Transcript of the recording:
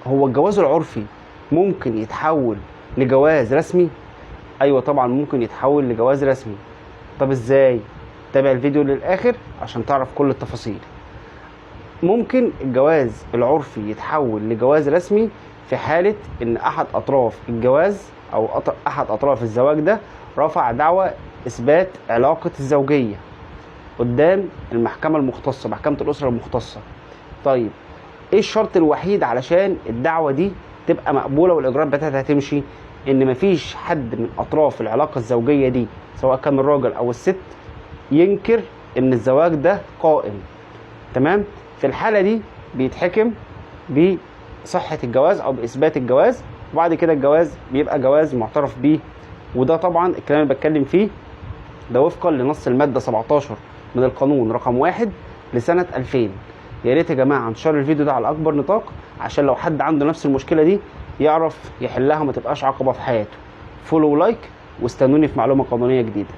هو الجواز العرفي ممكن يتحول لجواز رسمي؟ ايوه طبعا ممكن يتحول لجواز رسمي. طب ازاي؟ تابع الفيديو للاخر عشان تعرف كل التفاصيل. ممكن الجواز العرفي يتحول لجواز رسمي في حالة ان احد اطراف الجواز او احد اطراف الزواج ده رفع دعوى اثبات علاقة الزوجية قدام المحكمة المختصة، محكمة الاسرة المختصة. طيب ايه الشرط الوحيد علشان الدعوة دي تبقى مقبولة والاجراءات بتاعتها تمشي؟ ان مفيش حد من اطراف العلاقة الزوجية دي سواء كان الراجل او الست ينكر ان الزواج ده قائم. تمام؟ في الحالة دي بيتحكم بصحة الجواز او باثبات الجواز، وبعد كده الجواز بيبقى جواز معترف بيه. وده طبعا الكلام اللي بتكلم فيه ده وفقا لنص المادة 17 من القانون رقم 1 لسنة 2000. يا ريت يا جماعة انتشار الفيديو ده على اكبر نطاق عشان لو حد عنده نفس المشكلة دي يعرف يحلها وما تبقاش عقبة في حياته. فولو ولايك واستنوني في معلومة قانونية جديدة.